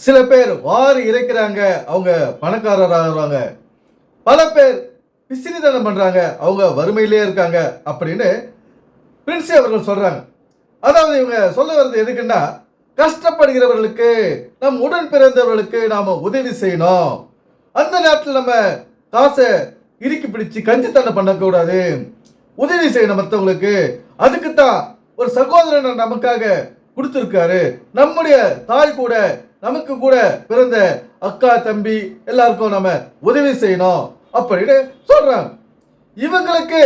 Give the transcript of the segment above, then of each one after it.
சில பேர் வாரி இறைக்கிறாங்க, அவங்க பணக்காரராகிறாங்க. பல பேர் பிசினித்தனம் பண்றாங்க, அவங்க வறுமையிலே இருக்காங்க அப்படின்னு பிரின்சி அவர்கள் சொல்றாங்க. அதாவது இவங்க சொல்ல வர்றது எதுக்குன்னா, கஷ்டப்படுகிறவர்களுக்கு, நம் உடன் பிறந்தவர்களுக்கு நாம உதவி செய்யணும். அந்த நேரத்தில் நம்ம காசை இறுக்கி பிடிச்சு கஞ்சித்தனம் பண்ணக்கூடாது, உதவி செய்யணும் மற்றவங்களுக்கு. அதுக்கு தான் ஒரு சகோதரன் நமக்காக கொடுத்துருக்காரு. நம்முடைய தாய் கூட, நமக்கு கூட பிறந்த அக்கா தம்பி எல்லாருக்கும் நம்ம உதவி செய்யணும் அப்படின்னு சொல்றாங்க. இவங்களுக்கு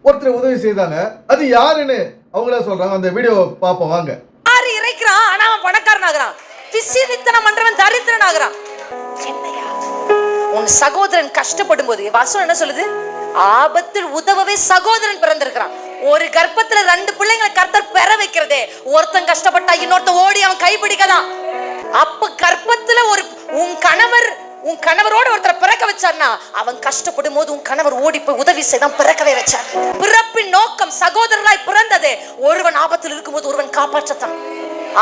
ஒருத்தர் உதவி செய்தாங்க, அது யாருன்னு அவங்களே சொல்றாங்க. அந்த வீடியோ பாப்போம் வாங்க. யாரு இறைக்கிறான், ஆனா அவன் பணக்காரன் ஆகுறான். பிசினித்தனம் பண்றவன் தரித்திரன் ஆகுறான். என்னையா உன் சகோதரன் கஷ்டப்படும் போது வசனம் என்ன சொல்லுது? ஆபத்தில் உதவவே சகோதரன் பிறந்திருக்கிறான். ஒரு கர்ப்பத்துல 2 பிள்ளைங்களை கர்த்தர் பெற வைக்கிறதே, ஒருத்தன் கஷ்டப்பட்டா இன்னொருத்தன் ஓடி அவன் கைப்பிடிக்கதான். அப்ப கர்ப்பத்துல ஒரு உன் கணவரோட ஒருத்தர் பிறக்க வச்சார்னா, அவன் கஷ்டப்படும் போது உன் கணவர் ஓடி போய் உதவி செய்தான் பிறக்கவே வச்சார். பிறப்பின் நோக்கம் சகோதரராய் பிறந்ததே ஒருவன் ஆபத்தில் இருக்கும்போது ஒருவன் காப்பாற்றத்தான்.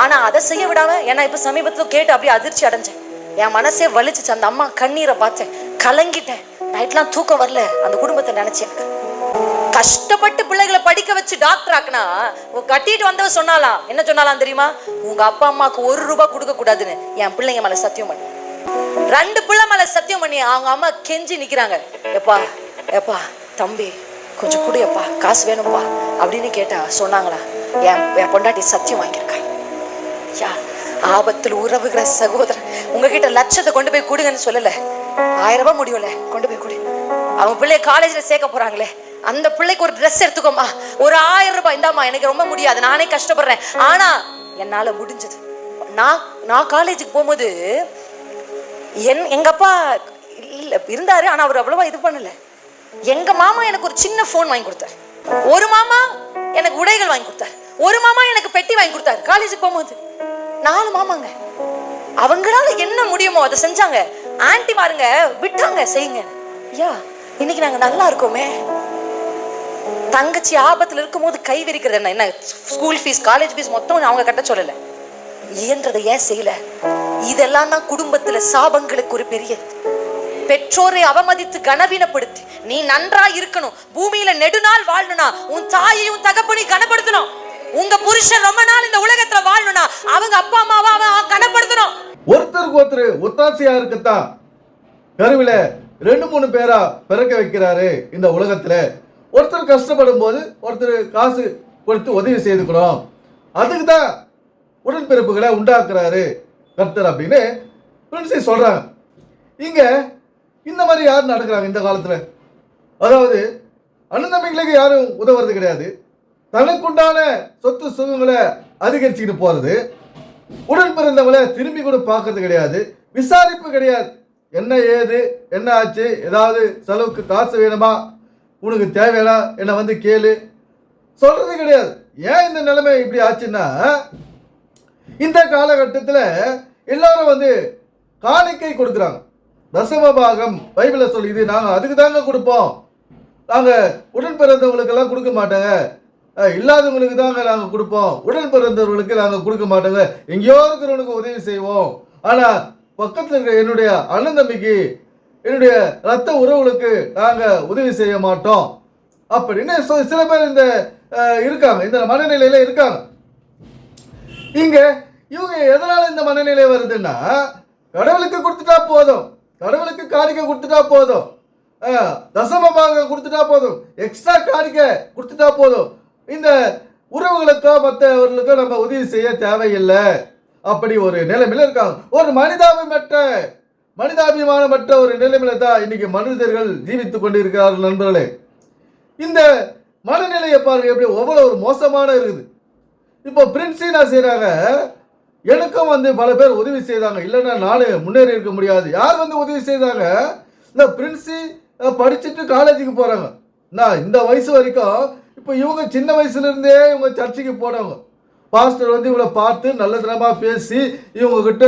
ஆனா அதை செய்ய விடாம, ஏன்னா இப்ப சமீபத்துல கேட்டு அப்படியே அதிர்ச்சி அடைஞ்சேன். என் மனசே வலிச்சுச்சு. அந்த அம்மா கண்ணீரை பார்த்தேன், கலங்கிட்டேன். நைட்லாம் தூக்கம் வரல அந்த குடும்பத்தை நினைச்சேன். கஷ்டப்பட்டு பிள்ளைகளை படிக்க வச்சு டாக்டர் ஆக்குனா, கட்டிட்டு வந்தவ சொன்னாலாம், என்ன சொன்னாலாம் தெரியுமா? உங்க அப்பா அம்மாக்கு 1 ரூபாய் கொடுக்க கூடாதுன்னு என் பிள்ளைங்க மேல சத்தியம் பண்ணி, 2 பிள்ளை மேல சத்தியம் பண்ணி அவங்க அம்மா கெஞ்சி நிக்கிறாங்க. எப்பா எப்பா தம்பி கொஞ்சம் குடியப்பா, காசு வேணும்பா அப்படின்னு கேட்டா சொன்னாங்களா, என் பொண்டாட்டி சத்தியம் வாங்கியிருக்கா. ஆபத்தில் உறவுகிற சகோதரன் உங்ககிட்ட லட்சத்தை கொண்டு போய் கொடுங்கன்னு சொல்லல, 1000 ரூபாய் முடியும்ல, கொண்டு போய் கொடு. அவங்க பிள்ளைய காலேஜ்ல சேர்க்க போறாங்களே, அந்த பிள்ளைக்கு ஒரு ட்ரெஸ் எடுத்துக்கோமா, ஒரு 1000 ரூபாய் இந்தாமா, எனக்கு ரொம்ப முடியாது, நானே கஷ்டப்படுறேன், ஆனா என்னால முடிஞ்சது. நான் காலேஜுக்கு போகும்போது எங்க அப்பா இல்ல இருந்தாரு, ஆனா அவர் அவ்வளவா இது பண்ணல. எங்க மாமா எனக்கு ஒரு சின்ன போன் வாங்கி கொடுத்தாரு, ஒரு மாமா எனக்கு உடைகள் வாங்கி கொடுத்தாரு, ஒரு மாமா எனக்கு பெட்டி வாங்கி கொடுத்தாரு. காலேஜுக்கு போகும்போது 4 மாமாங்க. அவங்களால என்ன முடியுமோ அதை செஞ்சாங்க. ஆன்டி மாருங்க விட்டாங்க செய்யுங்க. ஐயா இன்னைக்கு நாங்க நல்லா இருக்கோமே. தங்கச்சி ஆபத்துல இருக்கும் போது கை விரிக்கிறது என்ன ஸ்கூல் ஃபீஸ் காலேஜ் ஃபீஸ் மொத்தம் அவங்க கட்ட சொல்லல, இயன்றதை ஏன் செய்யல? இதெல்லாம் தான் குடும்பத்துல சாபங்களுக்கு ஒரு பெரிய. பெற்றோரை அவமதித்து கனவீனப்படுத்தி நீ நன்றா இருக்கணும், பூமியில நெடுநாள் வாழணும்னா உன் தாயையும் தகப்பனையும் கனப்படுத்தணும். உங்க புருஷன் ரொம்ப நாள் இந்த உலகத்துல வாழணும்னா அவங்க அப்பா அம்மாவை அவன் கனப்படுத்தணும். ஒருத்தருக்கு ஒருத்தர் ஒத்தாசையா இருக்குத்தான் கருவில 2-3 பேரா பிறக்க வைக்கிறாரு இந்த உலகத்துல. ஒருத்தர் கஷ்டப்படும் போது ஒருத்தர் காசு கொடுத்து உதவி செய்துக்கணும், அதுக்கு தான் உடன்பிறப்புகளை உண்டாக்குறாரு கர்த்தர் அப்படின்னு பிரின்சி சொல்றாங்க. இங்க இந்த மாதிரி யாரும் நடக்கிறாங்க இந்த காலத்துல? அதாவது அண்ணன் தம்பிகளுக்கு யாரும் உதவுறது கிடையாது, தனக்குண்டான சொத்து சுகங்களை அதிகரிச்சுக்கிட்டு போறது, உடன் பிறந்தவங்களை திரும்பி கூட பார்க்கறது கிடையாது, விசாரிப்பு கிடையாது. என்ன ஏது, என்ன ஆச்சு, ஏதாவது செலவுக்கு காசு வேணுமா, உனக்கு தேவையா, என்னை வந்து கேளு சொல்றது கிடையாது. ஏன் இந்த நிலைமை இப்படி ஆச்சுன்னா, இந்த காலகட்டத்தில் எல்லாரும் வந்து காணிக்கை கொடுக்குறாங்க. தசம பாகம் பைபிளை சொல்லிது, நாங்கள் அதுக்கு தாங்க கொடுப்போம், நாங்கள் உடன் பிறந்தவங்களுக்கெல்லாம் கொடுக்க மாட்டாங்க, இல்லாதவங்களுக்கு தாங்க நாங்கள் கொடுப்போம், உடன் பிறந்தவர்களுக்கு நாங்கள் கொடுக்க மாட்டோங்க, எங்கேயோ இருக்கிறவனுக்கு உதவி செய்வோம், ஆனால் பக்கத்தில் இருக்கிற என்னுடைய அண்ணன் தம்பிக்கு, என்னுடைய ரத்த உறவுகளுக்கு நாங்கள் உதவி செய்ய மாட்டோம் அப்படின்னு சில பேர் இந்த இருக்காங்க, இந்த மனநிலையில இருக்காங்க. இங்க இவங்க எதனால இந்த மனநிலை வருதுன்னா, கடவுளுக்கு கொடுத்துட்டா போதும், கடவுளுக்கு காணிக்கை கொடுத்துட்டா போதும், தசமமாக கொடுத்துட்டா போதும், எக்ஸ்ட்ரா காணிக்கை கொடுத்துட்டா போதும், இந்த உறவுகளுக்கோ மற்றவர்களுக்கோ நம்ம உதவி செய்ய தேவையில்லை அப்படி ஒரு நிலைமையில இருக்காங்க. ஒரு மனிதாபிமானமற்ற ஒரு நிலைமையில தான் இன்னைக்கு மனிதர்கள் ஜீவித்துக் கொண்டு இருக்கிறார்கள். நண்பர்களே, இந்த மனநிலையை பாருங்க எப்படி எவ்வளவு ஒரு மோசமான இருக்குது. இப்போ பிரின்சி என்ன செய்யறாங்க, எனக்கும் வந்து பல பேர் உதவி செய்தாங்க, இல்லைன்னா நானும் முன்னேறி இருக்க முடியாது. யார் வந்து உதவி செய்தாங்க? இந்த பிரின்சி படிச்சுட்டு காலேஜுக்கு போறாங்க. நான் இந்த வயசு வரைக்கும், இப்போ இவங்க சின்ன வயசுல இருந்தே இவங்க சர்ச்சுக்கு போனவங்க. பாஸ்டர் வந்து இவங்களை பார்த்து நல்ல தினமா பேசி இவங்க கிட்ட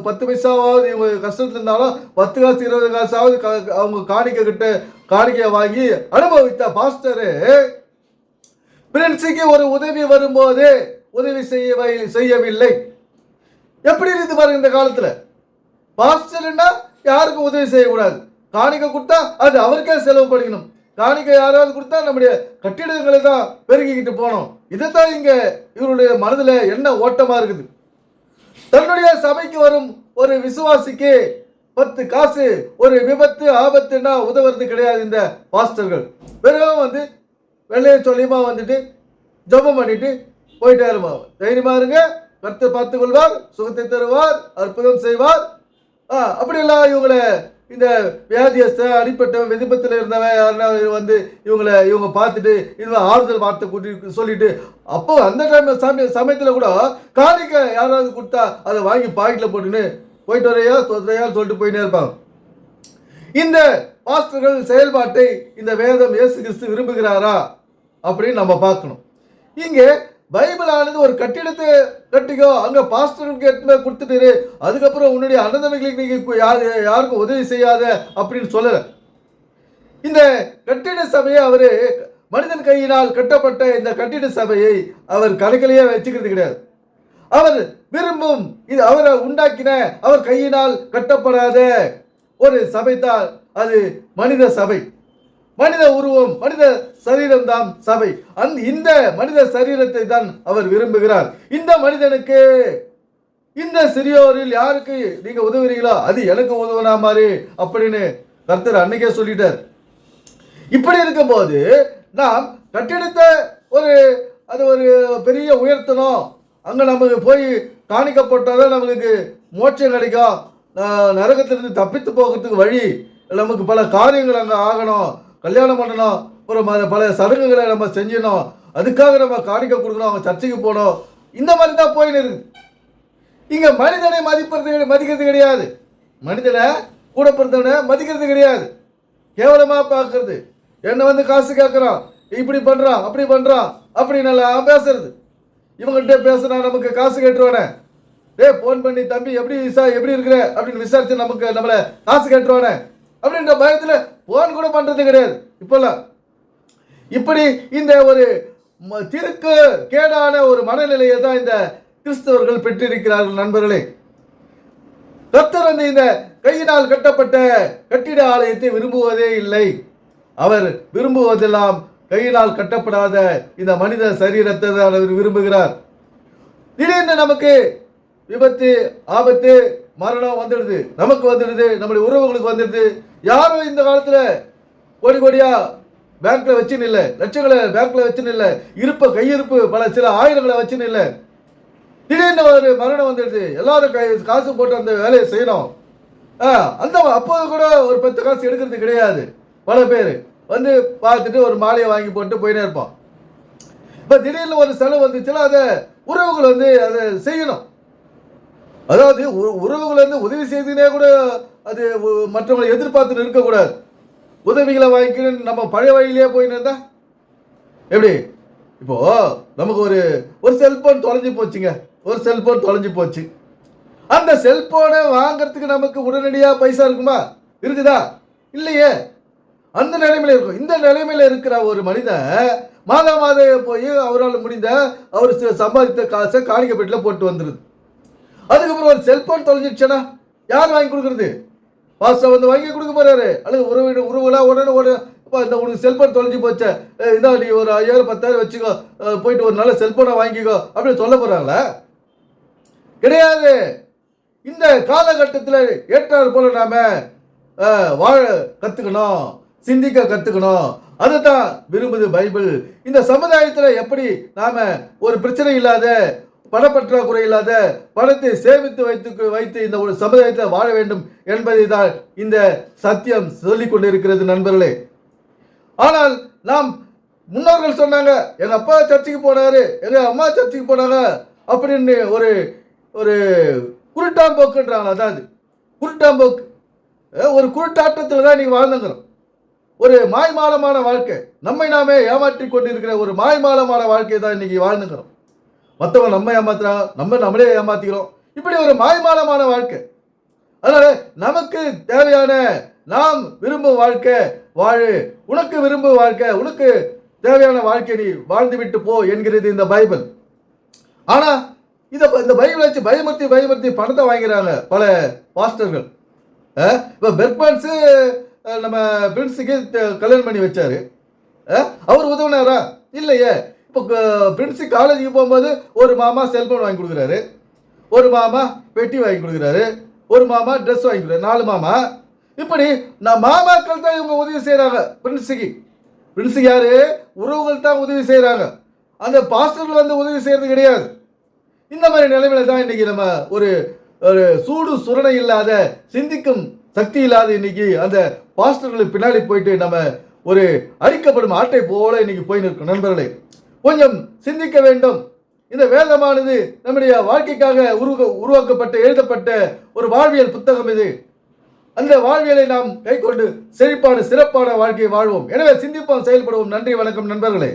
10 பைசாவது இவங்க கஷ்டத்தில் இருந்தாலும் 10 காசு 20 காசாவது அவங்க காணிக்கை வாங்கி அனுபவித்த பாஸ்டரு பிரின்சிக்கு ஒரு உதவி வரும்போது உதவி செய்யவில்லை. எப்படி இருந்து பாருங்க இந்த காலத்துல. பாஸ்டர்னா யாருக்கும் உதவி செய்யக்கூடாது. காணிக்கை கொடுத்தா அது அவருக்கே செலவு பண்ணிக்கணும். காணிக்கை யாராவது கொடுத்தா நம்முடைய கட்டிடங்களை தான் பெருகிக்கிட்டு போனோம். இதைத்தான் இங்க இவருடைய மனதில் என்ன ஓட்டமா இருக்குது. தன்னுடைய சபைக்கு வரும் ஒரு விசுவாசிக்கு 10 காசு ஒரு விபத்து ஆபத்துன்னா உதவுறது கிடையாது இந்த பாஸ்டர்கள். வெறும் வெள்ளைய சொல்லியமா வந்துட்டு ஜெபம் பண்ணிட்டு போயிட்டே இருப்பாங்க. தைரியமா இருங்க, கர்த்தர் பார்த்துக் கொள்வார், சுகத்தை தருவார், அற்புதம் செய்வார். அப்படியெல்லாம் இவங்களை இந்த வியாதியஸ்த அடிப்பட்ட விதிப்பத்தில் இருந்தவன் யாருன்னா இவங்க பார்த்துட்டு இது ஆறுதல் வார்த்தை கூட்டி சொல்லிட்டு அப்போ அந்த டைம் சமயத்தில் கூட காணிக்க யாராவது கொடுத்தா அதை வாங்கி பாக்கெட்டில் போட்டுன்னு போயிட்டு வரையா சொல்லிட்டு போயிட்டே இருப்பாங்க. இந்த பாஸ்டர்கள் செயல்பாட்டை இந்த வேதம் இயேசு கிறிஸ்து விரும்புகிறாரா அப்படின்னு நம்ம பார்க்கணும். இங்கே பைபிள் ஆனது ஒரு கட்டிடத்தை கட்டிக்கோ, அங்க பாஸ்டருக்கு எடுத்து கொடுத்துட்டு அதுக்கப்புறம் உன்னுடைய அனந்தமைகளுக்கு நீங்க யாருக்கும் உதவி செய்யாத அப்படின்னு சொல்லல. இந்த கட்டிட சபையை அவரு மனிதன் கையினால் கட்டப்பட்ட இந்த கட்டிட சபையை அவர் கணக்கிலேயே வச்சுக்கிறது கிடையாது. அவர் விரும்பும் இது அவரை உண்டாக்கின அவர் கையினால் கட்டப்படாத ஒரு சபை தான் அது மனித சபை. மனித உருவம், மனித சரீரம் தான் சபை. இந்த மனித சரீரத்தை தான் அவர் விரும்புகிறார். இந்த மனிதனுக்கு இந்த சிறியோரில் யாருக்கு நீங்க உதவுறீங்களோ அது எனக்கு உதவுனா மாதிரி அப்படின்னு கர்த்தர் அன்னைக்கே சொல்லிட்டார். இப்படி இருக்கும்போது நாம் கட்டிடத்தை ஒரு பெரிய உயர்த்தணும், அங்க நமக்கு போய் காணிக்கப்பட்டாதான் நம்மளுக்கு மோட்சம் கிடைக்கும், நரகத்திலிருந்து தப்பித்து போகிறதுக்கு வழி, நமக்கு பல காரியங்கள் அங்கே ஆகணும், கல்யாணம் பண்ணணும், அப்புறம் பல சடங்குகளை நம்ம செஞ்சணும், அதுக்காக நம்ம காணிக்க கொடுக்கணும், அவங்க சர்ச்சைக்கு போகணும், இந்த மாதிரி தான் போயின்னு இருக்குது. இங்கே மனிதனை மதிக்கிறது கிடையாது, மனிதனை கூட பிறந்தவனை மதிக்கிறது கிடையாது, கேவலமாக பார்க்கறது, என்னை காசு கேட்குறான், இப்படி பண்ணுறான் அப்படி பண்ணுறான் அப்படின்னு எல்லாம் பேசுறது. இவங்கள்ட்ட பேசுனா நமக்கு காசு கேட்டுருவானே, ஃபோன் பண்ணி தம்பி எப்படி இருக்கிற அப்படின்னு விசாரிச்சு நம்மளை காசு கேட்டுருவானே அப்படின்ற பயத்தில் ஃபோன் கூட பண்ணுறது கிடையாது இப்போல்லாம். இப்படி இந்த ஒரு திருக்கு கேடான ஒரு மனநிலையை தான் இந்த கிறிஸ்தவர்கள் பெற்றிருக்கிறார்கள். நண்பர்களே, கர்த்தர் இந்த கையினால் கட்டப்பட்ட கட்டிட ஆலயத்தை விரும்புவதே இல்லை. அவர் விரும்புவதெல்லாம் கையினால் கட்டப்படாத இந்த மனித சரீரத்தை தான் அவர் விரும்புகிறார். திடீர்னு நமக்கு விபத்து ஆபத்து மரணம் வந்துடுது, நமக்கு வந்துடுது, நம்முடைய உறவுகளுக்கு வந்துடுது. யாரும் இந்த காலத்துல கோடி கோடியா பேங்க்ல வச்சுன்னு இல்லை, லட்சங்களை பேங்க்ல வச்சுன்னு இல்லை, கையிருப்பு சில ஆயிரங்களை வச்சுன்னு இல்லை. திடீர்னு ஒரு மரணம் வந்துடுது, எல்லாரும் காசு போட்டு அந்த வேலையை செய்யணும். அப்போது கூட ஒரு 10 காசு எடுக்கிறது கிடையாது. பல பேர் பார்த்துட்டு ஒரு மாலையை வாங்கி போட்டு போயிட்டே இருப்பான். இப்போ திடீர்னு ஒரு செலவு வந்துச்சுன்னா அதை உறவுகள் அதை செய்யணும். அதாவது உறவுகள் உதவி செய்துனே கூட அது மற்றவங்களை எதிர்பார்த்துட்டு இருக்கக்கூடாது. உதவிகளை வாங்கிக்கணும் நம்ம பழைய வழியிலே போயின்னு இருந்தா எப்படி? இப்போ நமக்கு ஒரு செல்போன் தொலைஞ்சு போச்சுங்க, ஒரு செல்போன் தொலைஞ்சு போச்சு. அந்த செல்போனை வாங்கறதுக்கு நமக்கு உடனடியாக பைசா இருக்குமா? இருக்குதா? இல்லையே. அந்த நிலைமையில இருக்கும். இந்த நிலைமையில இருக்கிற ஒரு மனிதன் மாதம் போய் அவரால் முடிந்த அவர் சம்பாதித்த காசை காணிக்கை பெட்டில் போட்டு வந்துடுது. அதுக்கப்புறம் ஒரு செல்போன் தொலைஞ்சிடுச்சுன்னா யார் வாங்கி கொடுக்குறது? பாஸ்டர் வாங்கி கொடுக்க போறாரு, அல்லது உறவுகளா உடனே இந்த உனக்கு செல்போன் தொலைஞ்சி போச்ச, இதான் நீ ஒரு 5000 10,000 வச்சுக்கோ, போயிட்டு ஒரு நல்ல செல்போனை வாங்கிக்கோ அப்படின்னு சொல்ல போறாங்களா? கிடையாது. இந்த காலகட்டத்தில் ஏற்றாறு போல நாம வாழ கத்துக்கணும், சிந்திக்க கத்துக்கணும். அதுதான் விரும்புது பைபிள். இந்த சமுதாயத்தில் எப்படி நாம ஒரு பிரச்சனை இல்லாத, பணப்பற்றாக்குறை இல்லாத, பணத்தை சேமித்து வைத்து இந்த ஒரு சமுதாயத்தில் வாழ வேண்டும் என்பதை தான் இந்த சத்தியம் சொல்லிக் கொண்டிருக்கிறது நண்பர்களே. ஆனால் நாம் முன்னோர்கள் சொன்னாங்க, எங்க அப்பா சர்ச்சுக்கு போனாரு, எங்க அம்மா சர்ச்சுக்கு போனாங்க அப்படின்னு ஒரு குருட்டாம்போக்குன்றாங்க. அதாவது குருட்டாம்போக்கு, ஒரு குருட்டாட்டத்தில் தான் நீங்க வாழ்ந்துங்கிறோம். ஒரு மாய்மாலமான வாழ்க்கை, நம்மை நாமே ஏமாற்றி கொண்டிருக்கிற ஒரு மாய்மாலமான வாழ்க்கையை தான் இன்னைக்கு வாழ்ந்துக்கிறோம். மற்றவங்க நம்ம ஏமாத்துறாங்க, நம்மளே ஏமாத்திக்கிறோம். இப்படி ஒரு மாய்மாலமான வாழ்க்கை. அதனால நமக்கு தேவையான நாம் விரும்பும் வாழ்க்கை வாழு, உனக்கு விரும்பும் வாழ்க்கை, உனக்கு தேவையான வாழ்க்கை நீ வாழ்ந்து விட்டு போ என்கிறது இந்த பைபிள். ஆனா இந்த பைபிளை வச்சு பயமுறுத்தி பணத்தை வாங்கிறாங்க பல பாஸ்டர்கள். இப்போ பெர்க்மன்ஸு நம்ம பிரின்ஸுக்கு கல்யாணம் பண்ணி வச்சாரு. அவர் உதவினாரா? இல்லையே. இப்போ பிரின்ஸு காலேஜுக்கு போகும்போது ஒரு மாமா செல்ஃபோன் வாங்கி கொடுக்குறாரு, ஒரு மாமா பெட்டி வாங்கி கொடுக்குறாரு, ஒரு மாமா ட்ரெஸ் வாங்கி கொடுக்குறாரு, 4 மாமா. இப்படி நான் மாமாக்கள் தான் இவங்க உதவி செய்கிறாங்க பிரின்ஸுக்கு யாரு? உறவுகள் தான் உதவி செய்கிறாங்க. அந்த பாஸ்டர்கள் வந்து உதவி செய்கிறது கிடையாது. இந்த மாதிரி நிலைமையில தான் இன்னைக்கு நம்ம ஒரு சூடு சுரணை இல்லாத, சிந்திக்கும் சக்தி இல்லாத இன்னைக்கு அந்த பாஸ்டர்களுக்கு பின்னாடி போயிட்டு நம்ம ஒரு அழிக்கப்படும் ஆட்டை போல இன்னைக்கு போய் நிற்கும். நண்பர்களே, கொஞ்சம் சிந்திக்க வேண்டும். இந்த வேதமானது நம்முடைய வாழ்க்கைக்காக உருவாக்கப்பட்ட எழுதப்பட்ட ஒரு வாழ்வியல் புத்தகம் இது. அந்த வாழ்வியலை நாம் கைக்கொண்டு செழிப்பான சிறப்பான வாழ்க்கையை வாழ்வோம். எனவே சிந்திப்போம், செயல்படுவோம். நன்றி, வணக்கம் நண்பர்களே.